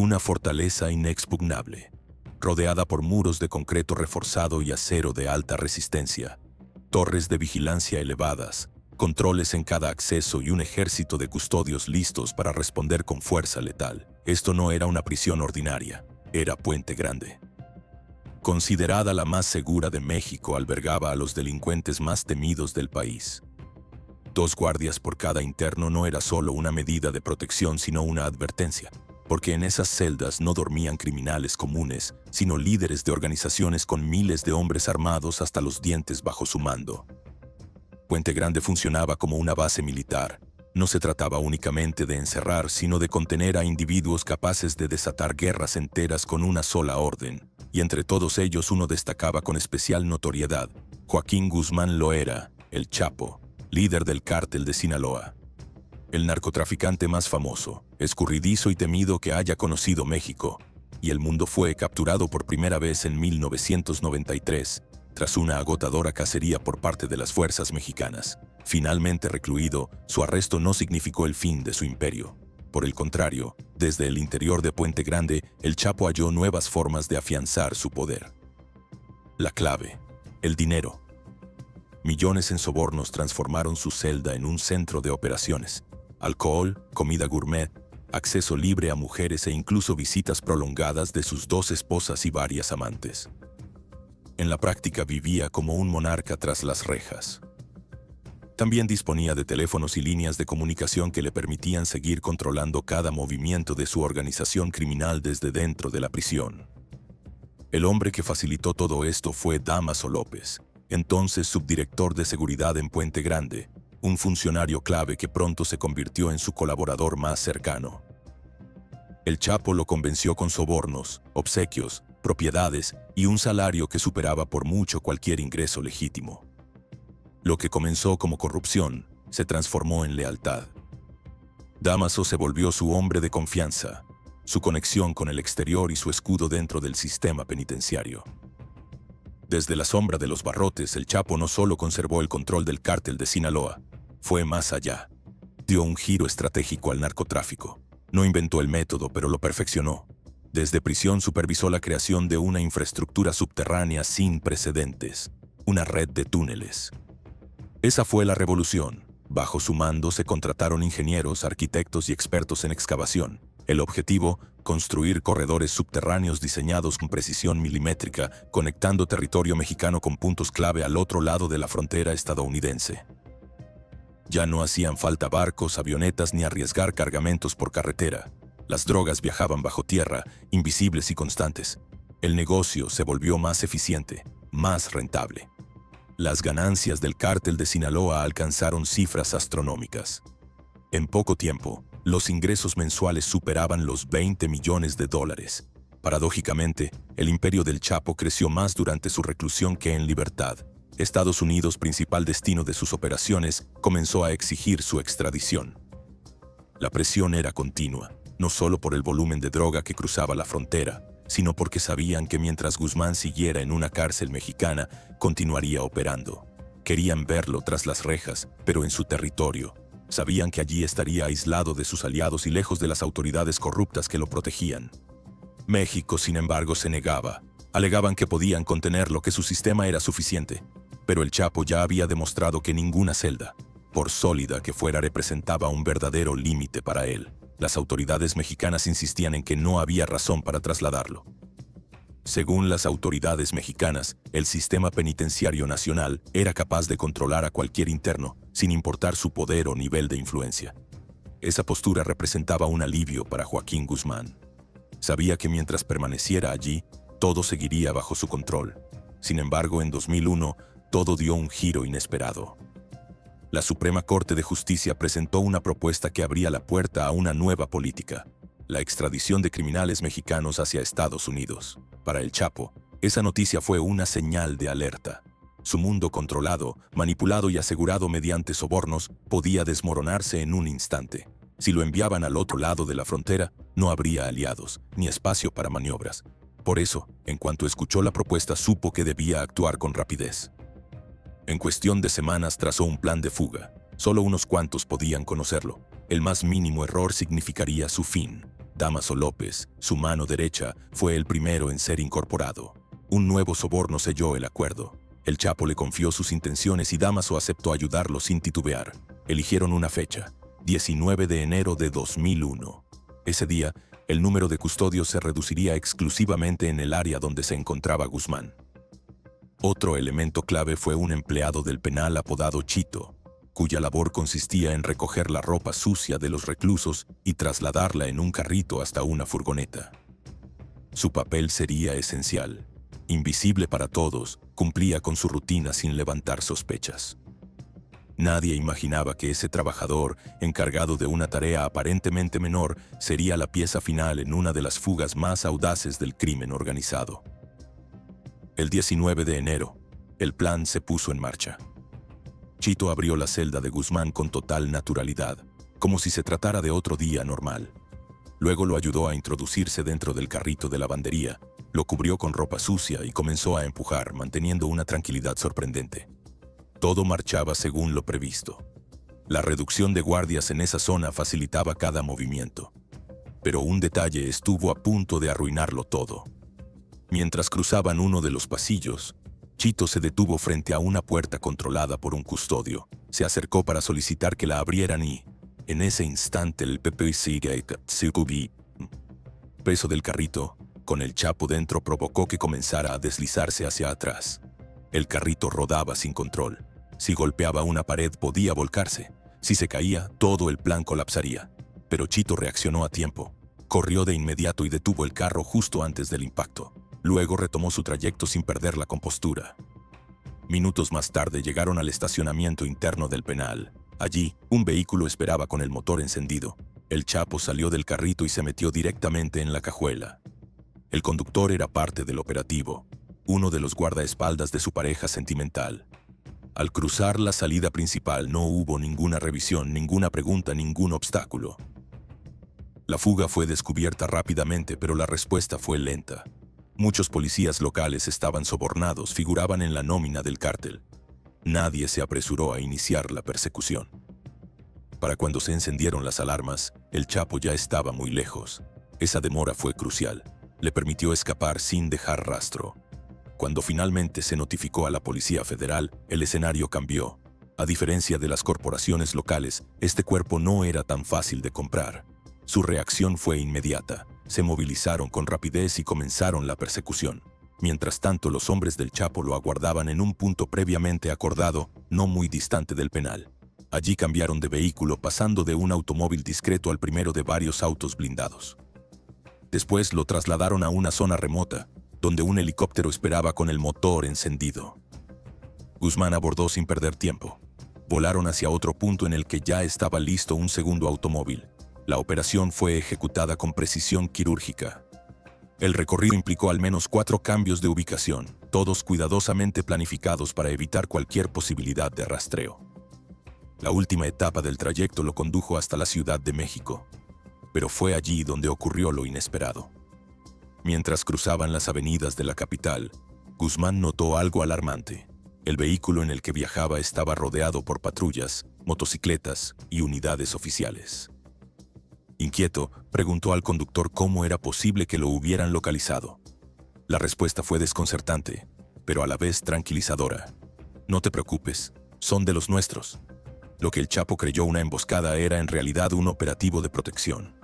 Una fortaleza inexpugnable, rodeada por muros de concreto reforzado y acero de alta resistencia, torres de vigilancia elevadas, controles en cada acceso y un ejército de custodios listos para responder con fuerza letal. Esto no era una prisión ordinaria, era Puente Grande. Considerada la más segura de México, albergaba a los delincuentes más temidos del país. 2 guardias por cada interno no era solo una medida de protección, sino una advertencia, porque en esas celdas no dormían criminales comunes, sino líderes de organizaciones con miles de hombres armados hasta los dientes bajo su mando. Puente Grande funcionaba como una base militar. No se trataba únicamente de encerrar, sino de contener a individuos capaces de desatar guerras enteras con una sola orden, y entre todos ellos uno destacaba con especial notoriedad: Joaquín Guzmán Loera, el Chapo, líder del cártel de Sinaloa. El narcotraficante más famoso, escurridizo y temido que haya conocido México, y el mundo. Fue capturado por primera vez en 1993, tras una agotadora cacería por parte de las fuerzas mexicanas. Finalmente recluido, su arresto no significó el fin de su imperio. Por el contrario, desde el interior de Puente Grande, el Chapo halló nuevas formas de afianzar su poder. La clave: el dinero. Millones en sobornos transformaron su celda en un centro de operaciones. Alcohol, comida gourmet, acceso libre a mujeres e incluso visitas prolongadas de sus 2 esposas y varias amantes. En la práctica vivía como un monarca tras las rejas. También disponía de teléfonos y líneas de comunicación que le permitían seguir controlando cada movimiento de su organización criminal desde dentro de la prisión. El hombre que facilitó todo esto fue Dámaso López, entonces subdirector de seguridad en Puente Grande, un funcionario clave que pronto se convirtió en su colaborador más cercano. El Chapo lo convenció con sobornos, obsequios, propiedades y un salario que superaba por mucho cualquier ingreso legítimo. Lo que comenzó como corrupción se transformó en lealtad. Dámaso se volvió su hombre de confianza, su conexión con el exterior y su escudo dentro del sistema penitenciario. Desde la sombra de los barrotes, el Chapo no solo conservó el control del cártel de Sinaloa, fue más allá. Dio un giro estratégico al narcotráfico. No inventó el método, pero lo perfeccionó. Desde prisión supervisó la creación de una infraestructura subterránea sin precedentes, una red de túneles. Esa fue la revolución. Bajo su mando se contrataron ingenieros, arquitectos y expertos en excavación. El objetivo: construir corredores subterráneos diseñados con precisión milimétrica, conectando territorio mexicano con puntos clave al otro lado de la frontera estadounidense. Ya no hacían falta barcos, avionetas ni arriesgar cargamentos por carretera. Las drogas viajaban bajo tierra, invisibles y constantes. El negocio se volvió más eficiente, más rentable. Las ganancias del cártel de Sinaloa alcanzaron cifras astronómicas. En poco tiempo, los ingresos mensuales superaban los $20 millones. Paradójicamente, el imperio del Chapo creció más durante su reclusión que en libertad. Estados Unidos, principal destino de sus operaciones, comenzó a exigir su extradición. La presión era continua, no solo por el volumen de droga que cruzaba la frontera, sino porque sabían que mientras Guzmán siguiera en una cárcel mexicana, continuaría operando. Querían verlo tras las rejas, pero en su territorio. Sabían que allí estaría aislado de sus aliados y lejos de las autoridades corruptas que lo protegían. México, sin embargo, se negaba. Alegaban que podían contenerlo, que su sistema era suficiente. Pero el Chapo ya había demostrado que ninguna celda, por sólida que fuera, representaba un verdadero límite para él. Las autoridades mexicanas insistían en que no había razón para trasladarlo. Según las autoridades mexicanas, el sistema penitenciario nacional era capaz de controlar a cualquier interno, sin importar su poder o nivel de influencia. Esa postura representaba un alivio para Joaquín Guzmán. Sabía que mientras permaneciera allí, todo seguiría bajo su control. Sin embargo, en 2001, todo dio un giro inesperado. La Suprema Corte de Justicia presentó una propuesta que abría la puerta a una nueva política: la extradición de criminales mexicanos hacia Estados Unidos. Para el Chapo, esa noticia fue una señal de alerta. Su mundo controlado, manipulado y asegurado mediante sobornos podía desmoronarse en un instante. Si lo enviaban al otro lado de la frontera, no habría aliados, ni espacio para maniobras. Por eso, en cuanto escuchó la propuesta, supo que debía actuar con rapidez. En cuestión de semanas trazó un plan de fuga. Solo unos cuantos podían conocerlo. El más mínimo error significaría su fin. Dámaso López, su mano derecha, fue el primero en ser incorporado. Un nuevo soborno selló el acuerdo. El Chapo le confió sus intenciones y Dámaso aceptó ayudarlo sin titubear. Eligieron una fecha, 19 de enero de 2001. Ese día, el número de custodios se reduciría exclusivamente en el área donde se encontraba Guzmán. Otro elemento clave fue un empleado del penal apodado Chito, cuya labor consistía en recoger la ropa sucia de los reclusos y trasladarla en un carrito hasta una furgoneta. Su papel sería esencial. Invisible para todos, cumplía con su rutina sin levantar sospechas. Nadie imaginaba que ese trabajador, encargado de una tarea aparentemente menor, sería la pieza final en una de las fugas más audaces del crimen organizado. El 19 de enero, el plan se puso en marcha. Chito abrió la celda de Guzmán con total naturalidad, como si se tratara de otro día normal. Luego lo ayudó a introducirse dentro del carrito de lavandería, lo cubrió con ropa sucia y comenzó a empujar, manteniendo una tranquilidad sorprendente. Todo marchaba según lo previsto. La reducción de guardias en esa zona facilitaba cada movimiento. Pero un detalle estuvo a punto de arruinarlo todo. Mientras cruzaban uno de los pasillos, Chito se detuvo frente a una puerta controlada por un custodio. Se acercó para solicitar que la abrieran y, en ese instante, el peso del carrito, con el Chapo dentro, provocó que comenzara a deslizarse hacia atrás. El carrito rodaba sin control. Si golpeaba una pared podía volcarse. Si se caía, todo el plan colapsaría. Pero Chito reaccionó a tiempo. Corrió de inmediato y detuvo el carro justo antes del impacto. Luego retomó su trayecto sin perder la compostura. Minutos más tarde llegaron al estacionamiento interno del penal. Allí, un vehículo esperaba con el motor encendido. El Chapo salió del carrito y se metió directamente en la cajuela. El conductor era parte del operativo, uno de los guardaespaldas de su pareja sentimental. Al cruzar la salida principal no hubo ninguna revisión, ninguna pregunta, ningún obstáculo. La fuga fue descubierta rápidamente, pero la respuesta fue lenta. Muchos policías locales estaban sobornados, figuraban en la nómina del cártel. Nadie se apresuró a iniciar la persecución. Para cuando se encendieron las alarmas, el Chapo ya estaba muy lejos. Esa demora fue crucial. Le permitió escapar sin dejar rastro. Cuando finalmente se notificó a la Policía Federal, el escenario cambió. A diferencia de las corporaciones locales, este cuerpo no era tan fácil de comprar. Su reacción fue inmediata. Se movilizaron con rapidez y comenzaron la persecución. Mientras tanto, los hombres del Chapo lo aguardaban en un punto previamente acordado, no muy distante del penal. Allí cambiaron de vehículo, pasando de un automóvil discreto al primero de varios autos blindados. Después lo trasladaron a una zona remota, donde un helicóptero esperaba con el motor encendido. Guzmán abordó sin perder tiempo. Volaron hacia otro punto en el que ya estaba listo un segundo automóvil. La operación fue ejecutada con precisión quirúrgica. El recorrido implicó al menos 4 cambios de ubicación, todos cuidadosamente planificados para evitar cualquier posibilidad de rastreo. La última etapa del trayecto lo condujo hasta la Ciudad de México, pero fue allí donde ocurrió lo inesperado. Mientras cruzaban las avenidas de la capital, Guzmán notó algo alarmante. El vehículo en el que viajaba estaba rodeado por patrullas, motocicletas y unidades oficiales. Inquieto, preguntó al conductor cómo era posible que lo hubieran localizado. La respuesta fue desconcertante, pero a la vez tranquilizadora. No te preocupes, son de los nuestros. Lo que el Chapo creyó una emboscada era en realidad un operativo de protección.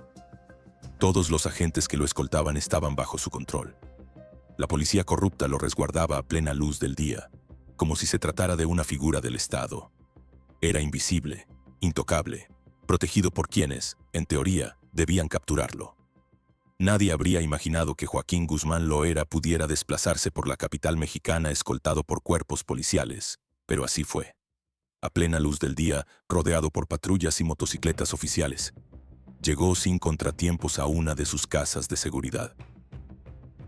Todos los agentes que lo escoltaban estaban bajo su control. La policía corrupta lo resguardaba a plena luz del día, como si se tratara de una figura del Estado. Era invisible, intocable, protegido por quienes, en teoría, debían capturarlo. Nadie habría imaginado que Joaquín Guzmán Loera pudiera desplazarse por la capital mexicana escoltado por cuerpos policiales, pero así fue. A plena luz del día, rodeado por patrullas y motocicletas oficiales, llegó sin contratiempos a una de sus casas de seguridad.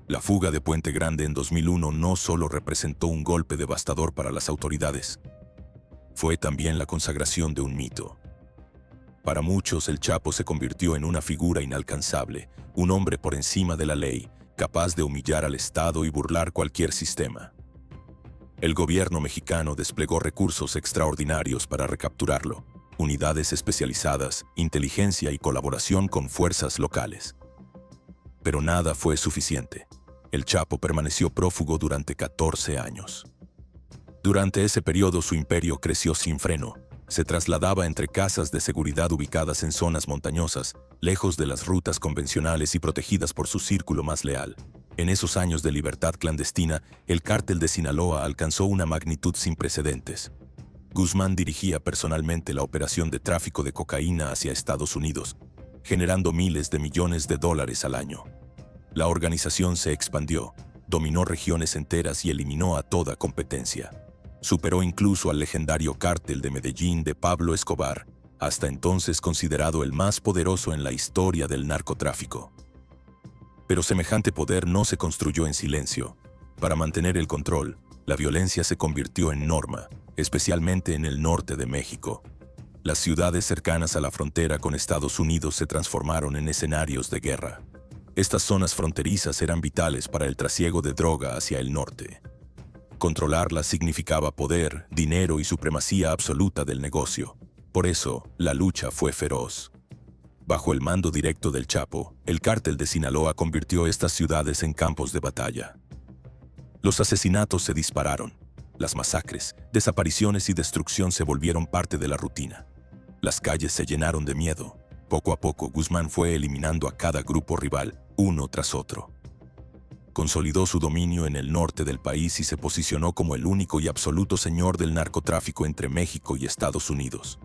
La fuga de Puente Grande en 2001 no solo representó un golpe devastador para las autoridades, fue también la consagración de un mito. Para muchos, el Chapo se convirtió en una figura inalcanzable, un hombre por encima de la ley, capaz de humillar al Estado y burlar cualquier sistema. El gobierno mexicano desplegó recursos extraordinarios para recapturarlo, unidades especializadas, inteligencia y colaboración con fuerzas locales. Pero nada fue suficiente. El Chapo permaneció prófugo durante 14 años. Durante ese periodo su imperio creció sin freno. Se trasladaba entre casas de seguridad ubicadas en zonas montañosas, lejos de las rutas convencionales y protegidas por su círculo más leal. En esos años de libertad clandestina, el cártel de Sinaloa alcanzó una magnitud sin precedentes. Guzmán dirigía personalmente la operación de tráfico de cocaína hacia Estados Unidos, generando miles de millones de dólares al año. La organización se expandió, dominó regiones enteras y eliminó a toda competencia. Superó incluso al legendario cártel de Medellín de Pablo Escobar, hasta entonces considerado el más poderoso en la historia del narcotráfico. Pero semejante poder no se construyó en silencio. Para mantener el control, la violencia se convirtió en norma, especialmente en el norte de México. Las ciudades cercanas a la frontera con Estados Unidos se transformaron en escenarios de guerra. Estas zonas fronterizas eran vitales para el trasiego de droga hacia el norte. Controlarlas significaba poder, dinero y supremacía absoluta del negocio. Por eso, la lucha fue feroz. Bajo el mando directo del Chapo, el cártel de Sinaloa convirtió estas ciudades en campos de batalla. Los asesinatos se dispararon. Las masacres, desapariciones y destrucción se volvieron parte de la rutina. Las calles se llenaron de miedo. Poco a poco, Guzmán fue eliminando a cada grupo rival, uno tras otro. Consolidó su dominio en el norte del país y se posicionó como el único y absoluto señor del narcotráfico entre México y Estados Unidos.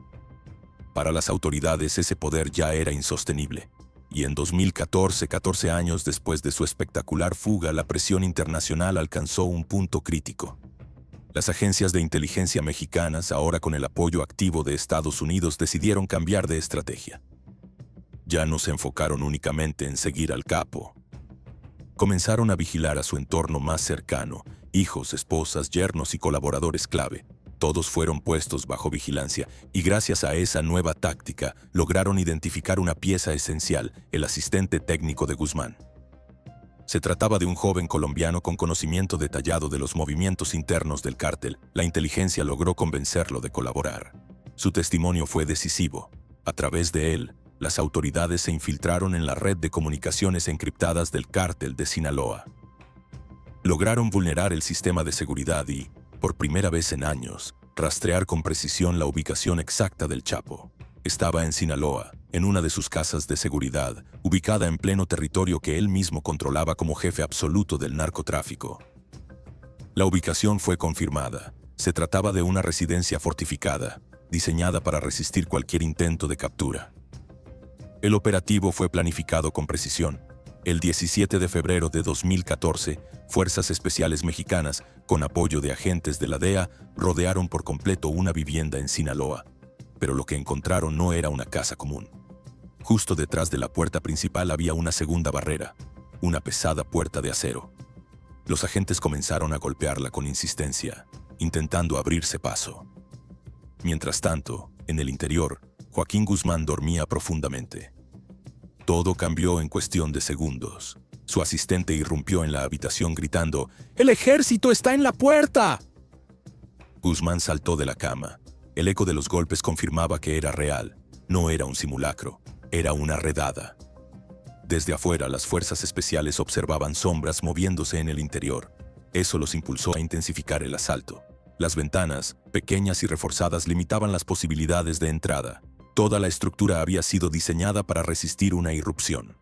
Para las autoridades ese poder ya era insostenible, y en 2014, 14 años después de su espectacular fuga, la presión internacional alcanzó un punto crítico. Las agencias de inteligencia mexicanas, ahora con el apoyo activo de Estados Unidos, decidieron cambiar de estrategia. Ya no se enfocaron únicamente en seguir al capo. Comenzaron a vigilar a su entorno más cercano, hijos, esposas, yernos y colaboradores clave. Todos fueron puestos bajo vigilancia y gracias a esa nueva táctica lograron identificar una pieza esencial, el asistente técnico de Guzmán. Se trataba de un joven colombiano con conocimiento detallado de los movimientos internos del cártel. La inteligencia logró convencerlo de colaborar. Su testimonio fue decisivo. A través de él, las autoridades se infiltraron en la red de comunicaciones encriptadas del cártel de Sinaloa. Lograron vulnerar el sistema de seguridad y, por primera vez en años, rastrear con precisión la ubicación exacta del Chapo. Estaba en Sinaloa, en una de sus casas de seguridad, ubicada en pleno territorio que él mismo controlaba como jefe absoluto del narcotráfico. La ubicación fue confirmada. Se trataba de una residencia fortificada, diseñada para resistir cualquier intento de captura. El operativo fue planificado con precisión. El 17 de febrero de 2014, Fuerzas Especiales Mexicanas, con apoyo de agentes de la DEA, rodearon por completo una vivienda en Sinaloa. Pero lo que encontraron no era una casa común. Justo detrás de la puerta principal había una segunda barrera, una pesada puerta de acero. Los agentes comenzaron a golpearla con insistencia, intentando abrirse paso. Mientras tanto, en el interior, Joaquín Guzmán dormía profundamente. Todo cambió en cuestión de segundos. Su asistente irrumpió en la habitación gritando: ¡El ejército está en la puerta! Guzmán saltó de la cama. El eco de los golpes confirmaba que era real. No era un simulacro, era una redada. Desde afuera, las fuerzas especiales observaban sombras moviéndose en el interior. Eso los impulsó a intensificar el asalto. Las ventanas, pequeñas y reforzadas, limitaban las posibilidades de entrada. Toda la estructura había sido diseñada para resistir una irrupción.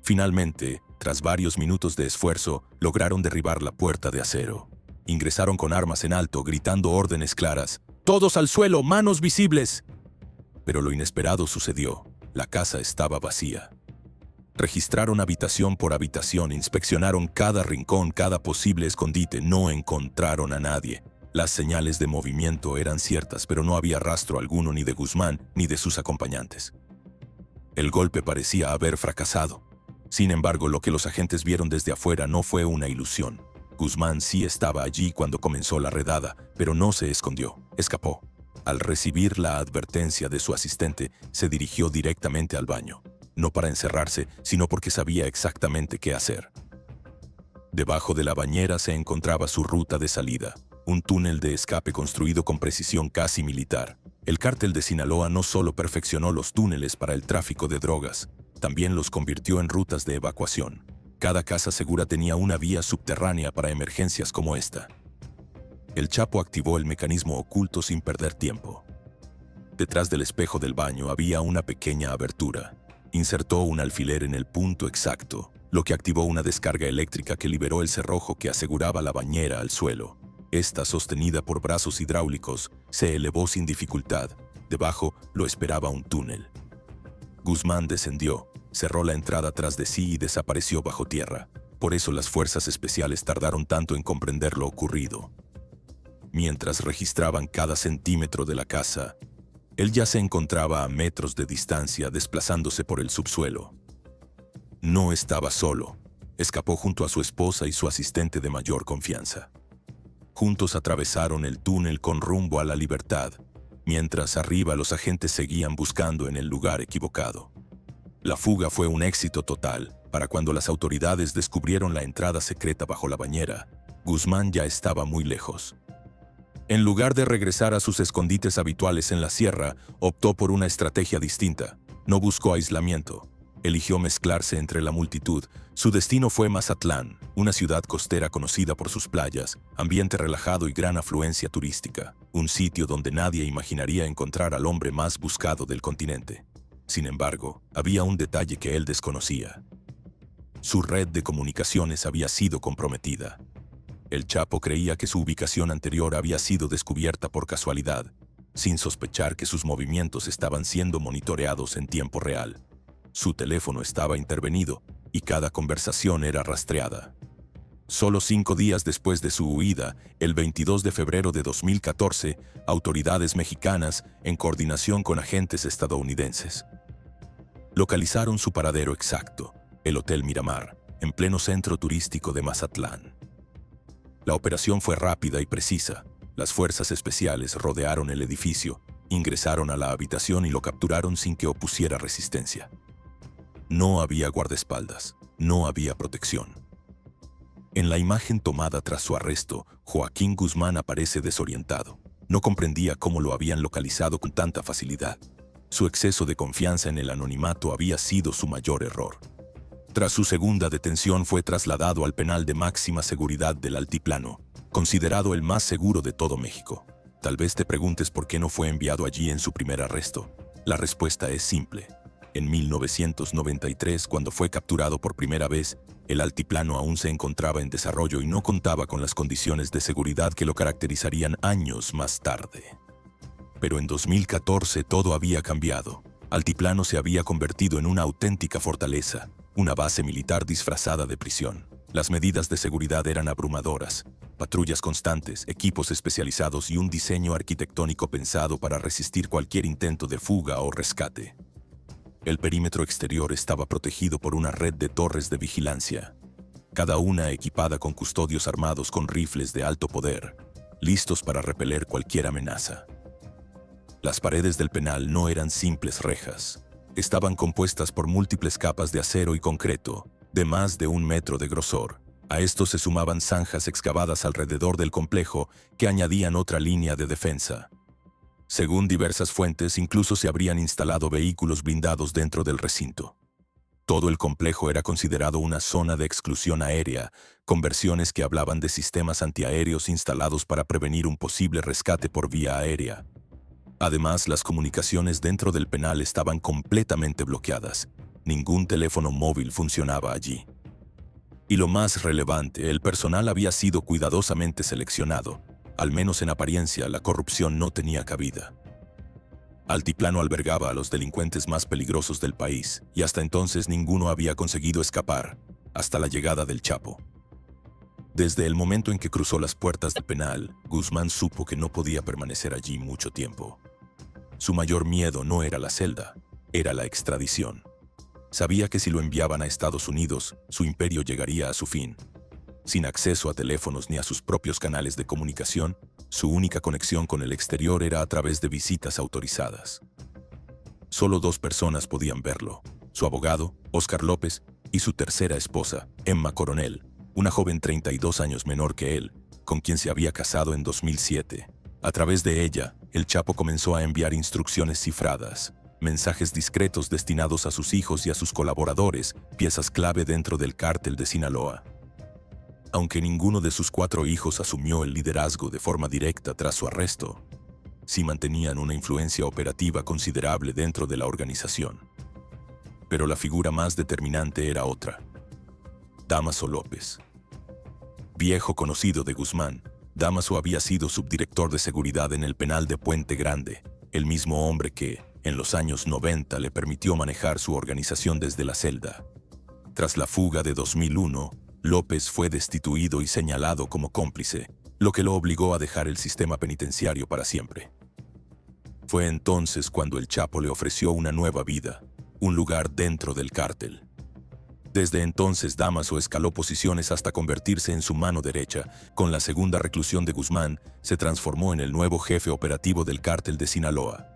Finalmente, tras varios minutos de esfuerzo, lograron derribar la puerta de acero. Ingresaron con armas en alto, gritando órdenes claras: ¡Todos al suelo, manos visibles! Pero lo inesperado sucedió. La casa estaba vacía. Registraron habitación por habitación, inspeccionaron cada rincón, cada posible escondite. No encontraron a nadie. Las señales de movimiento eran ciertas, pero no había rastro alguno ni de Guzmán ni de sus acompañantes. El golpe parecía haber fracasado. Sin embargo, lo que los agentes vieron desde afuera no fue una ilusión. Guzmán sí estaba allí cuando comenzó la redada, pero no se escondió, escapó. Al recibir la advertencia de su asistente, se dirigió directamente al baño. No para encerrarse, sino porque sabía exactamente qué hacer. Debajo de la bañera se encontraba su ruta de salida, un túnel de escape construido con precisión casi militar. El cártel de Sinaloa no solo perfeccionó los túneles para el tráfico de drogas, también los convirtió en rutas de evacuación. Cada casa segura tenía una vía subterránea para emergencias como esta. El Chapo activó el mecanismo oculto sin perder tiempo. Detrás del espejo del baño había una pequeña abertura. Insertó un alfiler en el punto exacto, lo que activó una descarga eléctrica que liberó el cerrojo que aseguraba la bañera al suelo. Esta, sostenida por brazos hidráulicos, se elevó sin dificultad. Debajo lo esperaba un túnel. Guzmán descendió, cerró la entrada tras de sí y desapareció bajo tierra. Por eso las fuerzas especiales tardaron tanto en comprender lo ocurrido. Mientras registraban cada centímetro de la casa, él ya se encontraba a metros de distancia desplazándose por el subsuelo. No estaba solo. Escapó junto a su esposa y su asistente de mayor confianza. Juntos atravesaron el túnel con rumbo a la libertad, mientras arriba los agentes seguían buscando en el lugar equivocado. La fuga fue un éxito total. Para cuando las autoridades descubrieron la entrada secreta bajo la bañera, Guzmán ya estaba muy lejos. En lugar de regresar a sus escondites habituales en la sierra, optó por una estrategia distinta. No buscó aislamiento. Eligió mezclarse entre la multitud. Su destino fue Mazatlán, una ciudad costera conocida por sus playas, ambiente relajado y gran afluencia turística. Un sitio donde nadie imaginaría encontrar al hombre más buscado del continente. Sin embargo, había un detalle que él desconocía. Su red de comunicaciones había sido comprometida. El Chapo creía que su ubicación anterior había sido descubierta por casualidad, sin sospechar que sus movimientos estaban siendo monitoreados en tiempo real. Su teléfono estaba intervenido y cada conversación era rastreada. Solo 5 días después de su huida, el 22 de febrero de 2014, autoridades mexicanas, en coordinación con agentes estadounidenses, localizaron su paradero exacto, el Hotel Miramar, en pleno centro turístico de Mazatlán. La operación fue rápida y precisa. Las fuerzas especiales rodearon el edificio, ingresaron a la habitación y lo capturaron sin que opusiera resistencia. No había guardaespaldas, no había protección. En la imagen tomada tras su arresto, Joaquín Guzmán aparece desorientado. No comprendía cómo lo habían localizado con tanta facilidad. Su exceso de confianza en el anonimato había sido su mayor error. Tras su segunda detención fue trasladado al penal de máxima seguridad del Altiplano, considerado el más seguro de todo México. Tal vez te preguntes por qué no fue enviado allí en su primer arresto. La respuesta es simple. En 1993, cuando fue capturado por primera vez, el Altiplano aún se encontraba en desarrollo y no contaba con las condiciones de seguridad que lo caracterizarían años más tarde. Pero en 2014 todo había cambiado. Altiplano se había convertido en una auténtica fortaleza, una base militar disfrazada de prisión. Las medidas de seguridad eran abrumadoras. Patrullas constantes, equipos especializados y un diseño arquitectónico pensado para resistir cualquier intento de fuga o rescate. El perímetro exterior estaba protegido por una red de torres de vigilancia, cada una equipada con custodios armados con rifles de alto poder, listos para repeler cualquier amenaza. Las paredes del penal no eran simples rejas. Estaban compuestas por múltiples capas de acero y concreto, de más de 1 metro de grosor. A esto se sumaban zanjas excavadas alrededor del complejo que añadían otra línea de defensa. Según diversas fuentes, incluso se habrían instalado vehículos blindados dentro del recinto. Todo el complejo era considerado una zona de exclusión aérea, con versiones que hablaban de sistemas antiaéreos instalados para prevenir un posible rescate por vía aérea. Además, las comunicaciones dentro del penal estaban completamente bloqueadas. Ningún teléfono móvil funcionaba allí. Y lo más relevante, el personal había sido cuidadosamente seleccionado. Al menos en apariencia, la corrupción no tenía cabida. Altiplano albergaba a los delincuentes más peligrosos del país, y hasta entonces ninguno había conseguido escapar, hasta la llegada del Chapo. Desde el momento en que cruzó las puertas del penal, Guzmán supo que no podía permanecer allí mucho tiempo. Su mayor miedo no era la celda, era la extradición. Sabía que si lo enviaban a Estados Unidos, su imperio llegaría a su fin. Sin acceso a teléfonos ni a sus propios canales de comunicación, su única conexión con el exterior era a través de visitas autorizadas. Solo 2 personas podían verlo: su abogado, Óscar López, y su tercera esposa, Emma Coronel, una joven 32 años menor que él, con quien se había casado en 2007. A través de ella, el Chapo comenzó a enviar instrucciones cifradas. mensajes discretos destinados a sus hijos y a sus colaboradores, piezas clave dentro del cártel de Sinaloa. Aunque ninguno de sus 4 hijos asumió el liderazgo de forma directa tras su arresto, sí mantenían una influencia operativa considerable dentro de la organización. Pero la figura más determinante era otra: Dámaso López. Viejo conocido de Guzmán, Dámaso había sido subdirector de seguridad en el penal de Puente Grande, el mismo hombre que, en los años 90, le permitió manejar su organización desde la celda. Tras la fuga de 2001, López fue destituido y señalado como cómplice, lo que lo obligó a dejar el sistema penitenciario para siempre. Fue entonces cuando el Chapo le ofreció una nueva vida, un lugar dentro del cártel. Desde entonces Dámaso escaló posiciones hasta convertirse en su mano derecha. Con la segunda reclusión de Guzmán, se transformó en el nuevo jefe operativo del cártel de Sinaloa.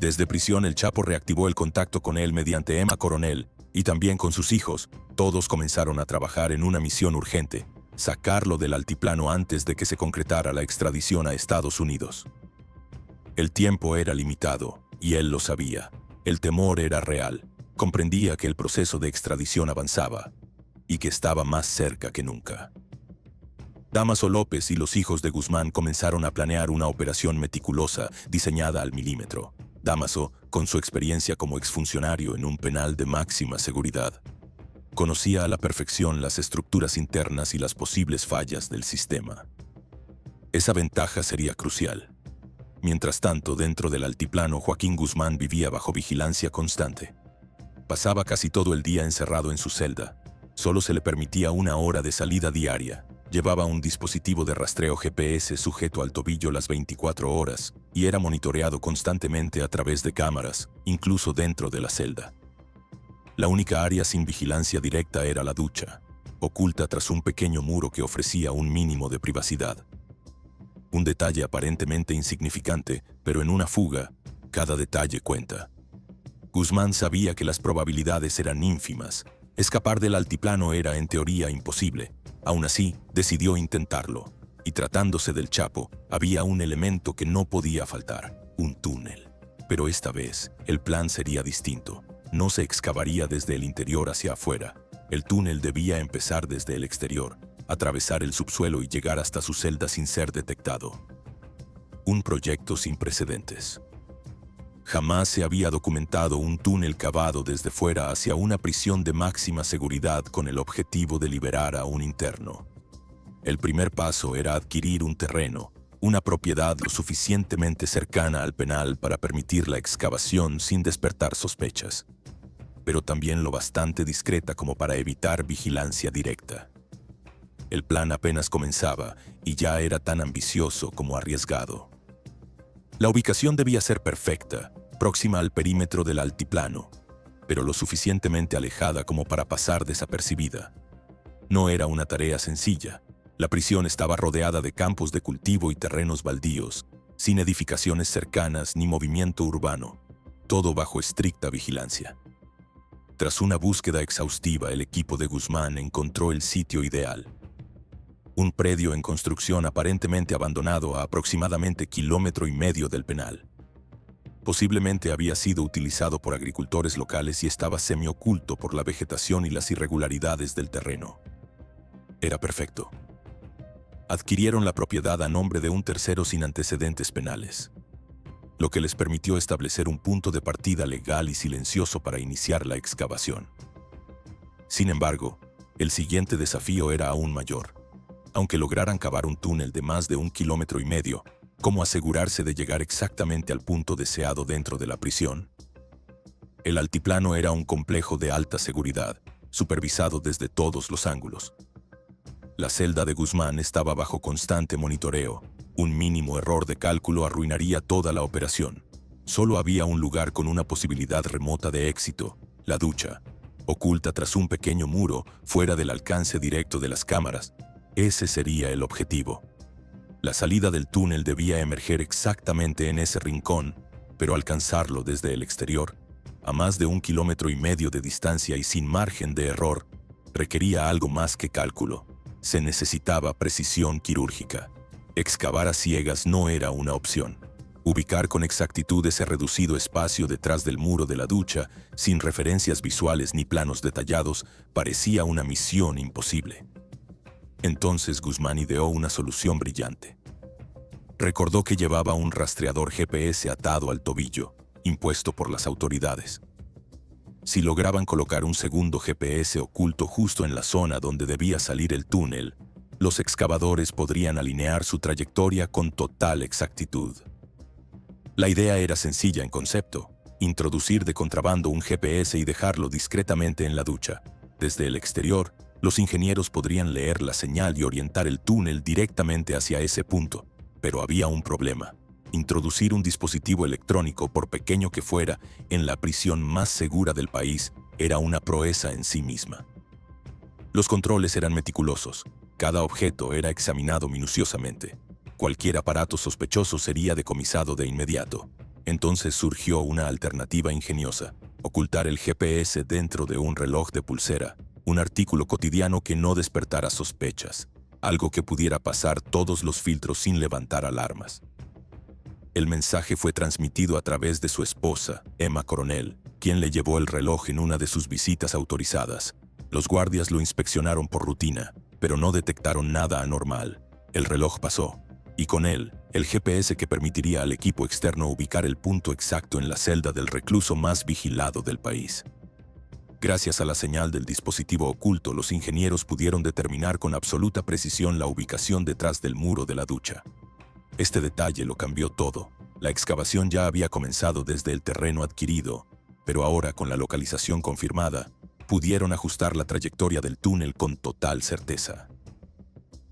Desde prisión el Chapo reactivó el contacto con él mediante Emma Coronel, y también con sus hijos. Todos comenzaron a trabajar en una misión urgente: sacarlo del altiplano antes de que se concretara la extradición a Estados Unidos. El tiempo era limitado, y él lo sabía. El temor era real. Comprendía que el proceso de extradición avanzaba, y que estaba más cerca que nunca. Dámaso López y los hijos de Guzmán comenzaron a planear una operación meticulosa, diseñada al milímetro. Dámaso, con su experiencia como exfuncionario en un penal de máxima seguridad, conocía a la perfección las estructuras internas y las posibles fallas del sistema. Esa ventaja sería crucial. Mientras tanto, dentro del altiplano, Joaquín Guzmán vivía bajo vigilancia constante. Pasaba casi todo el día encerrado en su celda. Solo se le permitía 1 hora de salida diaria. Llevaba un dispositivo de rastreo GPS sujeto al tobillo las 24 horas y era monitoreado constantemente a través de cámaras, incluso dentro de la celda. La única área sin vigilancia directa era la ducha, oculta tras un pequeño muro que ofrecía un mínimo de privacidad. Un detalle aparentemente insignificante, pero en una fuga, cada detalle cuenta. Guzmán sabía que las probabilidades eran ínfimas. Escapar del altiplano era en teoría imposible. Aún así, decidió intentarlo. Y tratándose del Chapo, había un elemento que no podía faltar: un túnel. Pero esta vez, el plan sería distinto. No se excavaría desde el interior hacia afuera. El túnel debía empezar desde el exterior, atravesar el subsuelo y llegar hasta su celda sin ser detectado. Un proyecto sin precedentes. Jamás se había documentado un túnel cavado desde fuera hacia una prisión de máxima seguridad con el objetivo de liberar a un interno. El primer paso era adquirir un terreno, una propiedad lo suficientemente cercana al penal para permitir la excavación sin despertar sospechas, pero también lo bastante discreta como para evitar vigilancia directa. El plan apenas comenzaba y ya era tan ambicioso como arriesgado. La ubicación debía ser perfecta, próxima al perímetro del altiplano, pero lo suficientemente alejada como para pasar desapercibida. No era una tarea sencilla. La prisión estaba rodeada de campos de cultivo y terrenos baldíos, sin edificaciones cercanas ni movimiento urbano, todo bajo estricta vigilancia. Tras una búsqueda exhaustiva, el equipo de Guzmán encontró el sitio ideal. Un predio en construcción aparentemente abandonado a aproximadamente 1,5 kilómetros del penal. Posiblemente había sido utilizado por agricultores locales y estaba semioculto por la vegetación y las irregularidades del terreno. Era perfecto. Adquirieron la propiedad a nombre de un tercero sin antecedentes penales, lo que les permitió establecer un punto de partida legal y silencioso para iniciar la excavación. Sin embargo, el siguiente desafío era aún mayor. Aunque lograran cavar un túnel de más de 1,5 kilómetros, ¿cómo asegurarse de llegar exactamente al punto deseado dentro de la prisión? El altiplano era un complejo de alta seguridad, supervisado desde todos los ángulos. La celda de Guzmán estaba bajo constante monitoreo. Un mínimo error de cálculo arruinaría toda la operación. Solo había un lugar con una posibilidad remota de éxito: la ducha, oculta tras un pequeño muro, fuera del alcance directo de las cámaras. Ese sería el objetivo. La salida del túnel debía emerger exactamente en ese rincón, pero alcanzarlo desde el exterior, a más de 1,5 kilómetros de distancia y sin margen de error, requería algo más que cálculo. Se necesitaba precisión quirúrgica. Excavar a ciegas no era una opción. Ubicar con exactitud ese reducido espacio detrás del muro de la ducha, sin referencias visuales ni planos detallados, parecía una misión imposible. Entonces Guzmán ideó una solución brillante. Recordó que llevaba un rastreador GPS atado al tobillo, impuesto por las autoridades. Si lograban colocar un segundo GPS oculto justo en la zona donde debía salir el túnel, los excavadores podrían alinear su trayectoria con total exactitud. La idea era sencilla en concepto: introducir de contrabando un GPS y dejarlo discretamente en la ducha. Desde el exterior, los ingenieros podrían leer la señal y orientar el túnel directamente hacia ese punto. Pero había un problema: introducir un dispositivo electrónico, por pequeño que fuera, en la prisión más segura del país era una proeza en sí misma. Los controles eran meticulosos. Cada objeto era examinado minuciosamente. Cualquier aparato sospechoso sería decomisado de inmediato. Entonces surgió una alternativa ingeniosa: ocultar el GPS dentro de un reloj de pulsera, un artículo cotidiano que no despertara sospechas, algo que pudiera pasar todos los filtros sin levantar alarmas. El mensaje fue transmitido a través de su esposa, Emma Coronel, quien le llevó el reloj en una de sus visitas autorizadas. Los guardias lo inspeccionaron por rutina, pero no detectaron nada anormal. El reloj pasó, y con él, el GPS que permitiría al equipo externo ubicar el punto exacto en la celda del recluso más vigilado del país. Gracias a la señal del dispositivo oculto, los ingenieros pudieron determinar con absoluta precisión la ubicación detrás del muro de la ducha. Este detalle lo cambió todo. La excavación ya había comenzado desde el terreno adquirido, pero ahora, con la localización confirmada, pudieron ajustar la trayectoria del túnel con total certeza.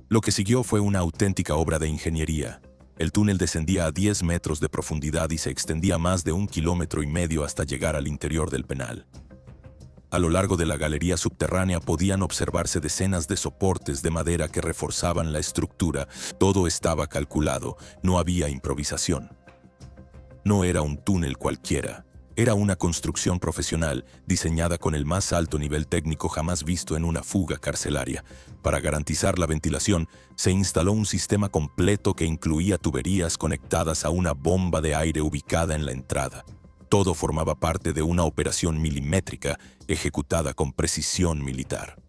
Lo que siguió fue una auténtica obra de ingeniería. El túnel descendía a 10 metros de profundidad y se extendía más de 1,5 kilómetros hasta llegar al interior del penal. A lo largo de la galería subterránea podían observarse decenas de soportes de madera que reforzaban la estructura. Todo estaba calculado, no había improvisación. No era un túnel cualquiera. Era una construcción profesional, diseñada con el más alto nivel técnico jamás visto en una fuga carcelaria. Para garantizar la ventilación, se instaló un sistema completo que incluía tuberías conectadas a una bomba de aire ubicada en la entrada. Todo formaba parte de una operación milimétrica ejecutada con precisión militar.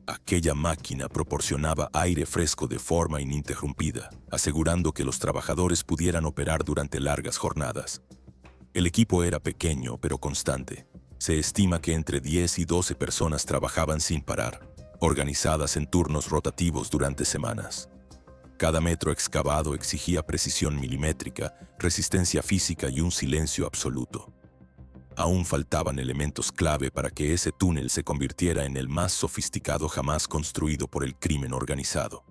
Aquella máquina proporcionaba aire fresco de forma ininterrumpida, asegurando que los trabajadores pudieran operar durante largas jornadas. El equipo era pequeño pero constante. Se estima que entre 10 y 12 personas trabajaban sin parar, organizadas en turnos rotativos durante semanas. Cada metro excavado exigía precisión milimétrica, resistencia física y un silencio absoluto. Aún faltaban elementos clave para que ese túnel se convirtiera en el más sofisticado jamás construido por el crimen organizado.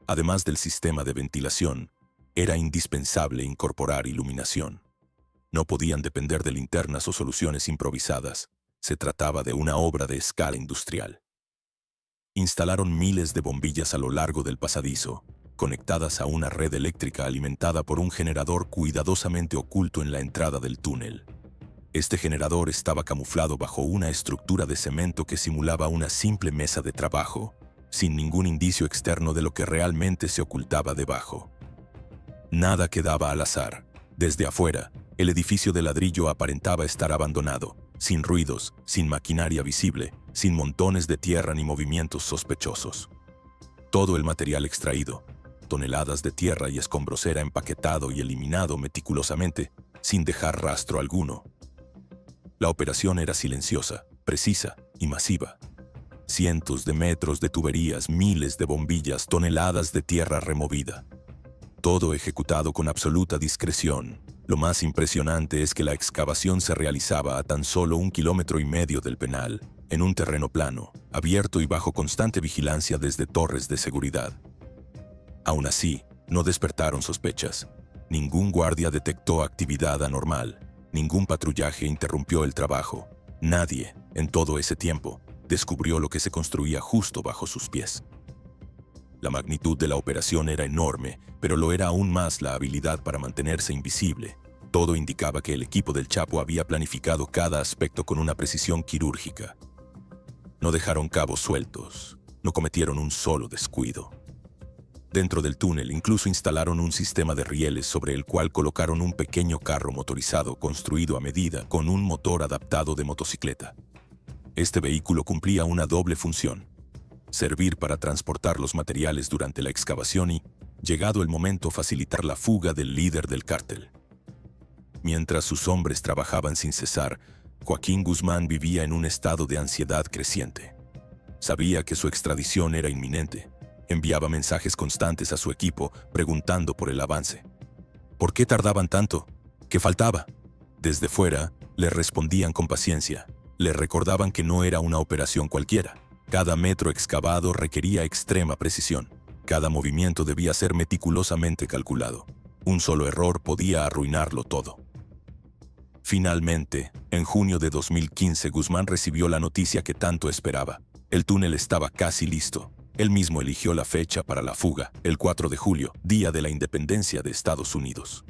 Además del sistema de ventilación, era indispensable incorporar iluminación. No podían depender de linternas o soluciones improvisadas. Se trataba de una obra de escala industrial. Instalaron miles de bombillas a lo largo del pasadizo, conectadas a una red eléctrica alimentada por un generador cuidadosamente oculto en la entrada del túnel. Este generador estaba camuflado bajo una estructura de cemento que simulaba una simple mesa de trabajo, sin ningún indicio externo de lo que realmente se ocultaba debajo. Nada quedaba al azar. Desde afuera, el edificio de ladrillo aparentaba estar abandonado, sin ruidos, sin maquinaria visible, sin montones de tierra ni movimientos sospechosos. Todo el material extraído, toneladas de tierra y escombros, era empaquetado y eliminado meticulosamente, sin dejar rastro alguno. La operación era silenciosa, precisa y masiva. Cientos de metros de tuberías, miles de bombillas, toneladas de tierra removida. Todo ejecutado con absoluta discreción. Lo más impresionante es que la excavación se realizaba a tan solo 1,5 kilómetros del penal, en un terreno plano, abierto y bajo constante vigilancia desde torres de seguridad. Aún así, no despertaron sospechas. Ningún guardia detectó actividad anormal. Ningún patrullaje interrumpió el trabajo. Nadie, en todo ese tiempo, descubrió lo que se construía justo bajo sus pies. La magnitud de la operación era enorme, pero lo era aún más la habilidad para mantenerse invisible. Todo indicaba que el equipo del Chapo había planificado cada aspecto con una precisión quirúrgica. No dejaron cabos sueltos, no cometieron un solo descuido. Dentro del túnel incluso instalaron un sistema de rieles sobre el cual colocaron un pequeño carro motorizado construido a medida con un motor adaptado de motocicleta. Este vehículo cumplía una doble función: servir para transportar los materiales durante la excavación y, llegado el momento, facilitar la fuga del líder del cártel. Mientras sus hombres trabajaban sin cesar, Joaquín Guzmán vivía en un estado de ansiedad creciente. Sabía que su extradición era inminente. Enviaba mensajes constantes a su equipo preguntando por el avance. ¿Por qué tardaban tanto? ¿Qué faltaba? Desde fuera, le respondían con paciencia. Le recordaban que no era una operación cualquiera. Cada metro excavado requería extrema precisión. Cada movimiento debía ser meticulosamente calculado. Un solo error podía arruinarlo todo. Finalmente, en junio de 2015, Guzmán recibió la noticia que tanto esperaba. El túnel estaba casi listo. Él mismo eligió la fecha para la fuga, el 4 de julio, día de la independencia de Estados Unidos.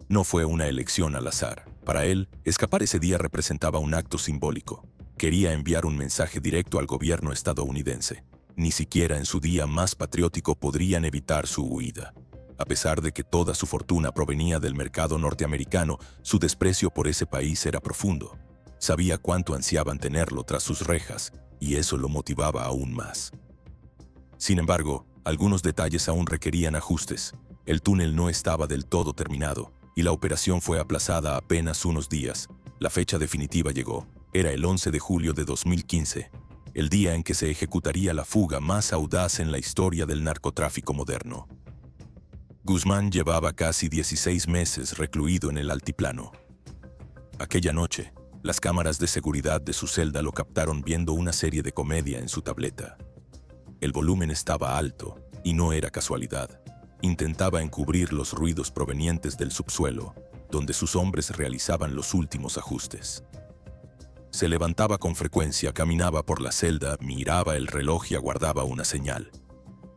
No fue una elección al azar. Para él, escapar ese día representaba un acto simbólico. Quería enviar un mensaje directo al gobierno estadounidense. Ni siquiera en su día más patriótico podrían evitar su huida. A pesar de que toda su fortuna provenía del mercado norteamericano, su desprecio por ese país era profundo. Sabía cuánto ansiaban tenerlo tras sus rejas, y eso lo motivaba aún más. Sin embargo, algunos detalles aún requerían ajustes. El túnel no estaba del todo terminado, y la operación fue aplazada apenas unos días. La fecha definitiva llegó. Era el 11 de julio de 2015, el día en que se ejecutaría la fuga más audaz en la historia del narcotráfico moderno. Guzmán llevaba casi 16 meses recluido en el altiplano. Aquella noche, las cámaras de seguridad de su celda lo captaron viendo una serie de comedia en su tableta. El volumen estaba alto, y no era casualidad. Intentaba encubrir los ruidos provenientes del subsuelo, donde sus hombres realizaban los últimos ajustes. Se levantaba con frecuencia, caminaba por la celda, miraba el reloj y aguardaba una señal.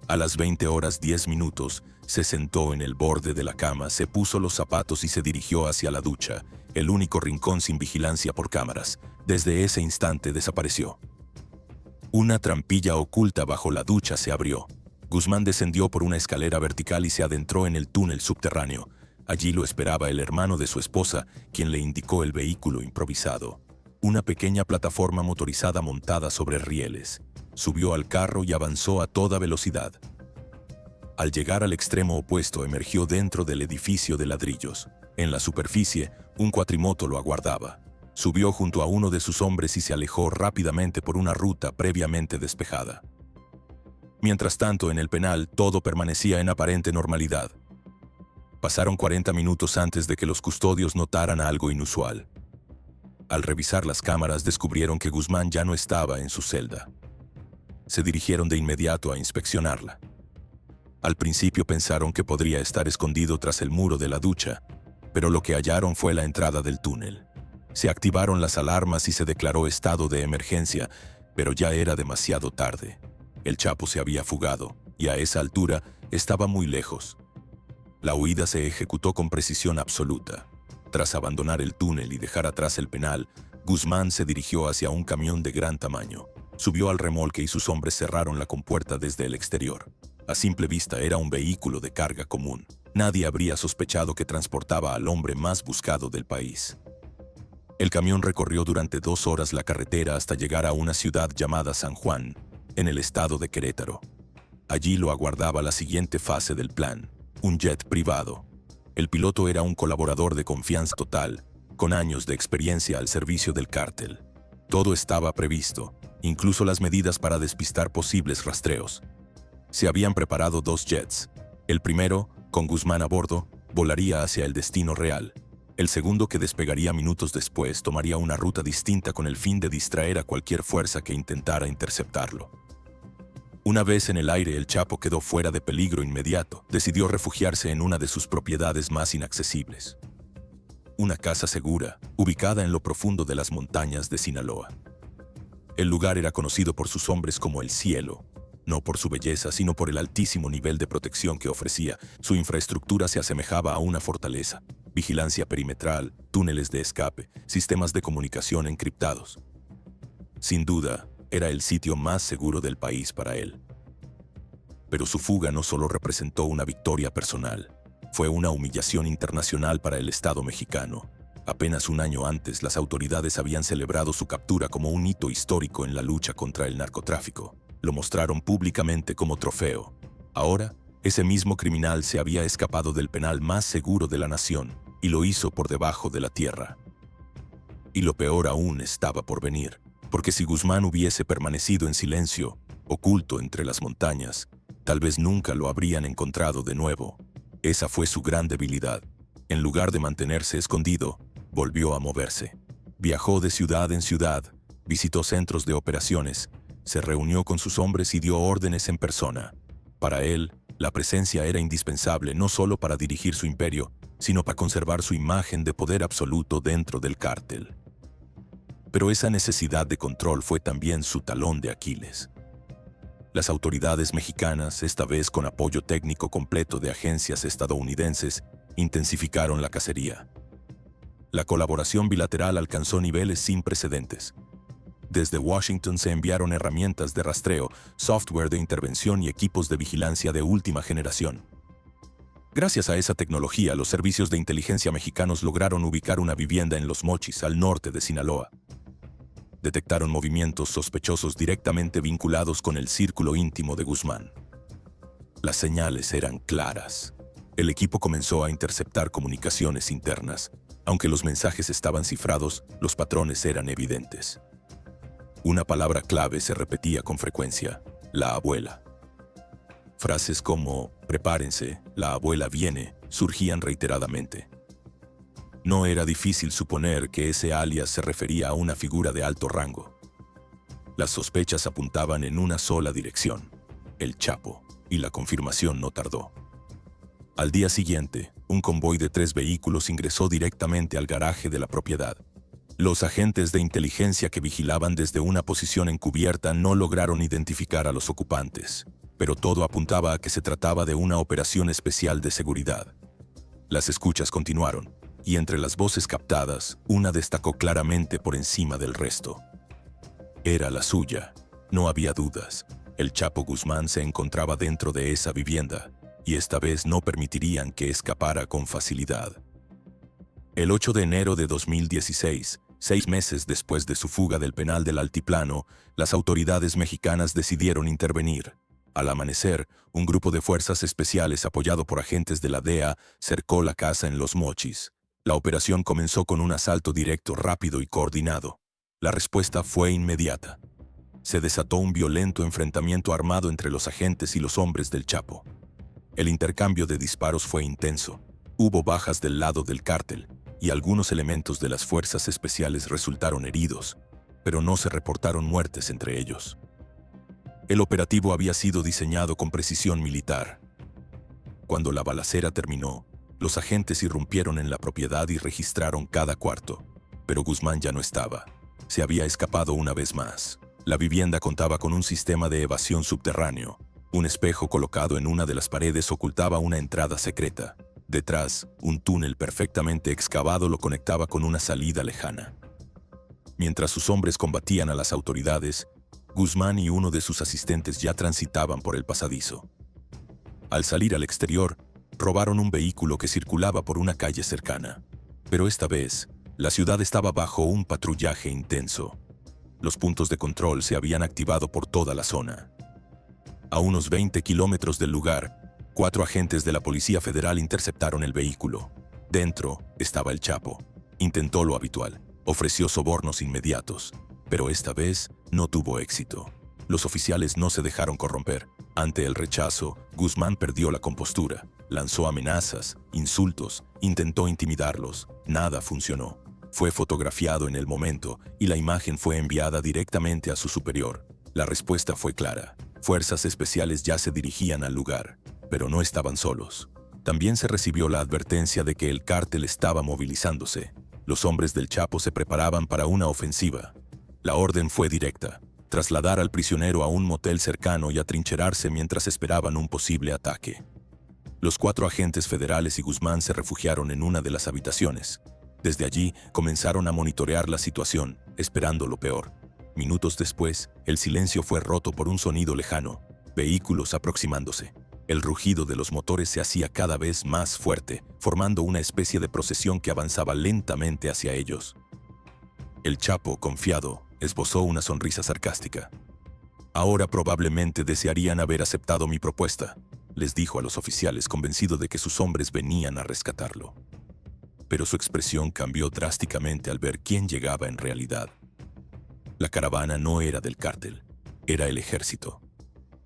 A las 20:10, se sentó en el borde de la cama, se puso los zapatos y se dirigió hacia la ducha, el único rincón sin vigilancia por cámaras. Desde ese instante desapareció. Una trampilla oculta bajo la ducha se abrió. Guzmán descendió por una escalera vertical y se adentró en el túnel subterráneo. Allí lo esperaba el hermano de su esposa, quien le indicó el vehículo improvisado. Una pequeña plataforma motorizada montada sobre rieles. Subió al carro y avanzó a toda velocidad. Al llegar al extremo opuesto, emergió dentro del edificio de ladrillos. En la superficie, un cuatrimoto lo aguardaba. Subió junto a uno de sus hombres y se alejó rápidamente por una ruta previamente despejada. Mientras tanto, en el penal, todo permanecía en aparente normalidad. Pasaron 40 minutos antes de que los custodios notaran algo inusual. Al revisar las cámaras, descubrieron que Guzmán ya no estaba en su celda. Se dirigieron de inmediato a inspeccionarla. Al principio pensaron que podría estar escondido tras el muro de la ducha, pero lo que hallaron fue la entrada del túnel. Se activaron las alarmas y se declaró estado de emergencia, pero ya era demasiado tarde. El Chapo se había fugado, y a esa altura estaba muy lejos. La huida se ejecutó con precisión absoluta. Tras abandonar el túnel y dejar atrás el penal, Guzmán se dirigió hacia un camión de gran tamaño. Subió al remolque y sus hombres cerraron la compuerta desde el exterior. A simple vista era un vehículo de carga común. Nadie habría sospechado que transportaba al hombre más buscado del país. El camión recorrió durante 2 horas la carretera hasta llegar a una ciudad llamada San Juan, en el estado de Querétaro. Allí lo aguardaba la siguiente fase del plan, un jet privado. El piloto era un colaborador de confianza total, con años de experiencia al servicio del cártel. Todo estaba previsto, incluso las medidas para despistar posibles rastreos. Se habían preparado 2 jets. El primero, con Guzmán a bordo, volaría hacia el destino real. El segundo, que despegaría minutos después, tomaría una ruta distinta con el fin de distraer a cualquier fuerza que intentara interceptarlo. Una vez en el aire, el Chapo quedó fuera de peligro inmediato. Decidió refugiarse en una de sus propiedades más inaccesibles. Una casa segura, ubicada en lo profundo de las montañas de Sinaloa. El lugar era conocido por sus hombres como el Cielo, no por su belleza, sino por el altísimo nivel de protección que ofrecía. Su infraestructura se asemejaba a una fortaleza. Vigilancia perimetral, túneles de escape, sistemas de comunicación encriptados. Sin duda, era el sitio más seguro del país para él. Pero su fuga no solo representó una victoria personal, fue una humillación internacional para el Estado mexicano. Apenas un año antes, las autoridades habían celebrado su captura como un hito histórico en la lucha contra el narcotráfico. Lo mostraron públicamente como trofeo. Ahora, ese mismo criminal se había escapado del penal más seguro de la nación y lo hizo por debajo de la tierra. Y lo peor aún estaba por venir, porque si Guzmán hubiese permanecido en silencio, oculto entre las montañas, tal vez nunca lo habrían encontrado de nuevo. Esa fue su gran debilidad. En lugar de mantenerse escondido, volvió a moverse. Viajó de ciudad en ciudad, visitó centros de operaciones, se reunió con sus hombres y dio órdenes en persona. Para él, la presencia era indispensable no solo para dirigir su imperio, sino para conservar su imagen de poder absoluto dentro del cártel. Pero esa necesidad de control fue también su talón de Aquiles. Las autoridades mexicanas, esta vez con apoyo técnico completo de agencias estadounidenses, intensificaron la cacería. La colaboración bilateral alcanzó niveles sin precedentes. Desde Washington se enviaron herramientas de rastreo, software de intervención y equipos de vigilancia de última generación. Gracias a esa tecnología, los servicios de inteligencia mexicanos lograron ubicar una vivienda en Los Mochis, al norte de Sinaloa. Detectaron movimientos sospechosos directamente vinculados con el círculo íntimo de Guzmán. Las señales eran claras. El equipo comenzó a interceptar comunicaciones internas. Aunque los mensajes estaban cifrados, los patrones eran evidentes. Una palabra clave se repetía con frecuencia: la abuela. Frases como "prepárense, la abuela viene" surgían reiteradamente. No era difícil suponer que ese alias se refería a una figura de alto rango. Las sospechas apuntaban en una sola dirección: el Chapo, y la confirmación no tardó. Al día siguiente, un convoy de 3 vehículos ingresó directamente al garaje de la propiedad. Los agentes de inteligencia que vigilaban desde una posición encubierta no lograron identificar a los ocupantes, pero todo apuntaba a que se trataba de una operación especial de seguridad. Las escuchas continuaron, y entre las voces captadas, una destacó claramente por encima del resto. Era la suya, no había dudas. El Chapo Guzmán se encontraba dentro de esa vivienda, y esta vez no permitirían que escapara con facilidad. El 8 de enero de 2016, 6 meses después de su fuga del penal del Altiplano, las autoridades mexicanas decidieron intervenir. Al amanecer, un grupo de fuerzas especiales apoyado por agentes de la DEA cercó la casa en Los Mochis. La operación comenzó con un asalto directo, rápido y coordinado. La respuesta fue inmediata. Se desató un violento enfrentamiento armado entre los agentes y los hombres del Chapo. El intercambio de disparos fue intenso. Hubo bajas del lado del cártel, y algunos elementos de las fuerzas especiales resultaron heridos, pero no se reportaron muertes entre ellos. El operativo había sido diseñado con precisión militar. Cuando la balacera terminó, los agentes irrumpieron en la propiedad y registraron cada cuarto, pero Guzmán ya no estaba. Se había escapado una vez más. La vivienda contaba con un sistema de evasión subterráneo. Un espejo colocado en una de las paredes ocultaba una entrada secreta. Detrás, un túnel perfectamente excavado lo conectaba con una salida lejana. Mientras sus hombres combatían a las autoridades, Guzmán y uno de sus asistentes ya transitaban por el pasadizo. Al salir al exterior, robaron un vehículo que circulaba por una calle cercana. Pero esta vez, la ciudad estaba bajo un patrullaje intenso. Los puntos de control se habían activado por toda la zona. A unos 20 kilómetros del lugar, 4 agentes de la Policía Federal interceptaron el vehículo. Dentro estaba el Chapo. Intentó lo habitual, ofreció sobornos inmediatos, pero esta vez no tuvo éxito. Los oficiales no se dejaron corromper. Ante el rechazo, Guzmán perdió la compostura. Lanzó amenazas, insultos, intentó intimidarlos. Nada funcionó. Fue fotografiado en el momento y la imagen fue enviada directamente a su superior. La respuesta fue clara. Fuerzas especiales ya se dirigían al lugar, pero no estaban solos. También se recibió la advertencia de que el cártel estaba movilizándose. Los hombres del Chapo se preparaban para una ofensiva. La orden fue directa: trasladar al prisionero a un motel cercano y atrincherarse mientras esperaban un posible ataque. Los 4 agentes federales y Guzmán se refugiaron en una de las habitaciones. Desde allí comenzaron a monitorear la situación, esperando lo peor. Minutos después, el silencio fue roto por un sonido lejano. vehículos aproximándose. El rugido de los motores se hacía cada vez más fuerte, formando una especie de procesión que avanzaba lentamente hacia ellos. El Chapo, confiado, esbozó una sonrisa sarcástica. «Ahora probablemente desearían haber aceptado mi propuesta», les dijo a los oficiales, convencido de que sus hombres venían a rescatarlo. Pero su expresión cambió drásticamente al ver quién llegaba en realidad. La caravana no era del cártel, era el ejército.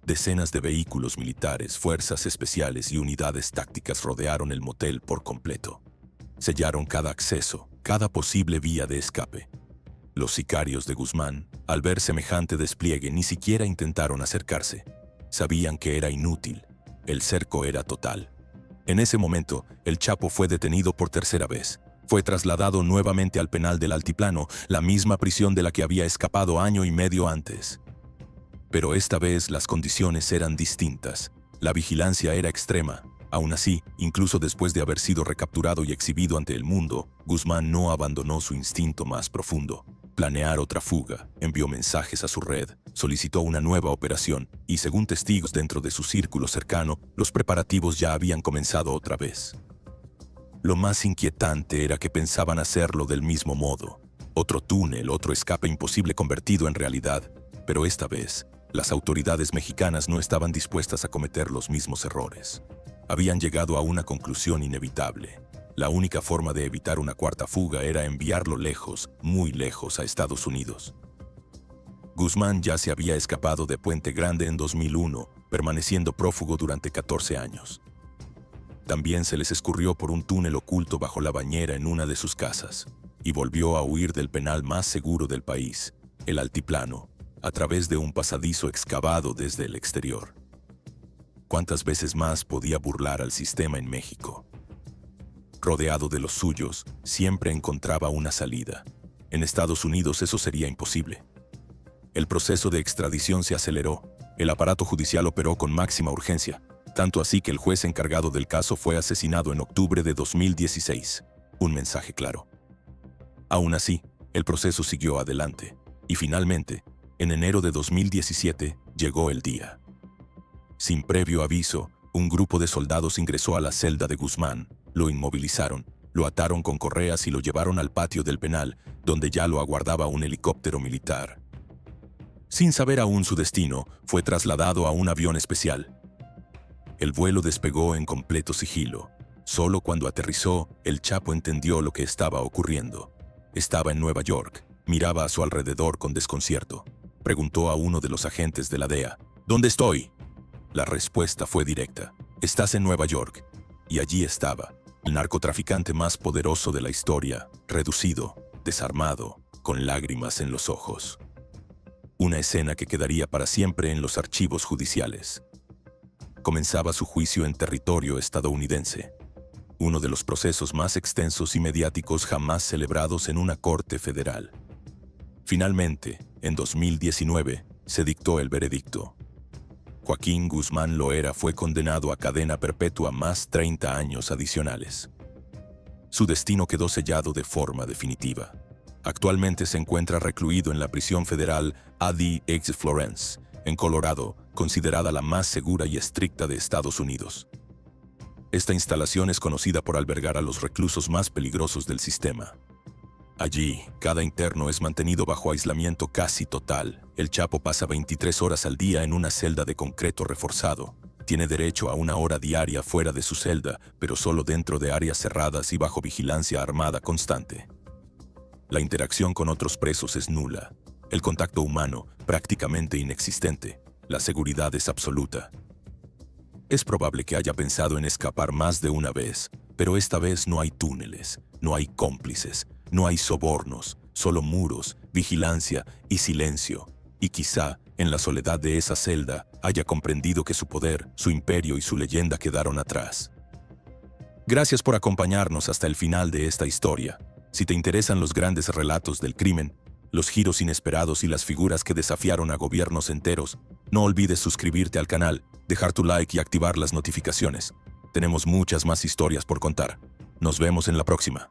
Decenas de vehículos militares, fuerzas especiales y unidades tácticas rodearon el motel por completo. Sellaron cada acceso, cada posible vía de escape. Los sicarios de Guzmán, al ver semejante despliegue, ni siquiera intentaron acercarse. Sabían que era inútil. El cerco era total. En ese momento, el Chapo fue detenido por tercera vez. Fue trasladado nuevamente al penal del Altiplano, la misma prisión de la que había escapado año y medio antes. Pero esta vez las condiciones eran distintas. La vigilancia era extrema. Aún así, incluso después de haber sido recapturado y exhibido ante el mundo, Guzmán no abandonó su instinto más profundo. Planear otra fuga, envió mensajes a su red, solicitó una nueva operación y, según testigos dentro de su círculo cercano, los preparativos ya habían comenzado otra vez. Lo más inquietante era que pensaban hacerlo del mismo modo. Otro túnel, otro escape imposible convertido en realidad, pero esta vez, las autoridades mexicanas no estaban dispuestas a cometer los mismos errores. Habían llegado a una conclusión inevitable. La única forma de evitar una cuarta fuga era enviarlo lejos, muy lejos, a Estados Unidos. Guzmán ya se había escapado de Puente Grande en 2001, permaneciendo prófugo durante 14 años. También se les escurrió por un túnel oculto bajo la bañera en una de sus casas, y volvió a huir del penal más seguro del país, el Altiplano, a través de un pasadizo excavado desde el exterior. ¿Cuántas veces más podía burlar al sistema en México? Rodeado de los suyos, siempre encontraba una salida. En Estados Unidos eso sería imposible. El proceso de extradición se aceleró. El aparato judicial operó con máxima urgencia, tanto así que el juez encargado del caso fue asesinado en octubre de 2016. Un mensaje claro. Aún así, el proceso siguió adelante, y finalmente, en enero de 2017, llegó el día. Sin previo aviso, un grupo de soldados ingresó a la celda de Guzmán, lo inmovilizaron, lo ataron con correas y lo llevaron al patio del penal, donde ya lo aguardaba un helicóptero militar. Sin saber aún su destino, fue trasladado a un avión especial. El vuelo despegó en completo sigilo. Solo cuando aterrizó, el Chapo entendió lo que estaba ocurriendo. Estaba en Nueva York, miraba a su alrededor con desconcierto. Preguntó a uno de los agentes de la DEA, ¿dónde estoy? La respuesta fue directa, estás en Nueva York. Y allí estaba, el narcotraficante más poderoso de la historia, reducido, desarmado, con lágrimas en los ojos. Una escena que quedaría para siempre en los archivos judiciales. Comenzaba su juicio en territorio estadounidense, uno de los procesos más extensos y mediáticos jamás celebrados en una corte federal. Finalmente, en 2019, se dictó el veredicto. Joaquín Guzmán Loera fue condenado a cadena perpetua más 30 años adicionales. Su destino quedó sellado de forma definitiva. Actualmente se encuentra recluido en la prisión federal ADX Florence, en Colorado, considerada la más segura y estricta de Estados Unidos. Esta instalación es conocida por albergar a los reclusos más peligrosos del sistema. Allí, cada interno es mantenido bajo aislamiento casi total. El Chapo pasa 23 horas al día en una celda de concreto reforzado. Tiene derecho a 1 hora diaria fuera de su celda, pero solo dentro de áreas cerradas y bajo vigilancia armada constante. La interacción con otros presos es nula. El contacto humano, prácticamente inexistente. La seguridad es absoluta. Es probable que haya pensado en escapar más de una vez, pero esta vez no hay túneles, no hay cómplices, no hay sobornos, solo muros, vigilancia y silencio. Y quizá, en la soledad de esa celda, haya comprendido que su poder, su imperio y su leyenda quedaron atrás. Gracias por acompañarnos hasta el final de esta historia. Si te interesan los grandes relatos del crimen, los giros inesperados y las figuras que desafiaron a gobiernos enteros, no olvides suscribirte al canal, dejar tu like y activar las notificaciones. Tenemos muchas más historias por contar. Nos vemos en la próxima.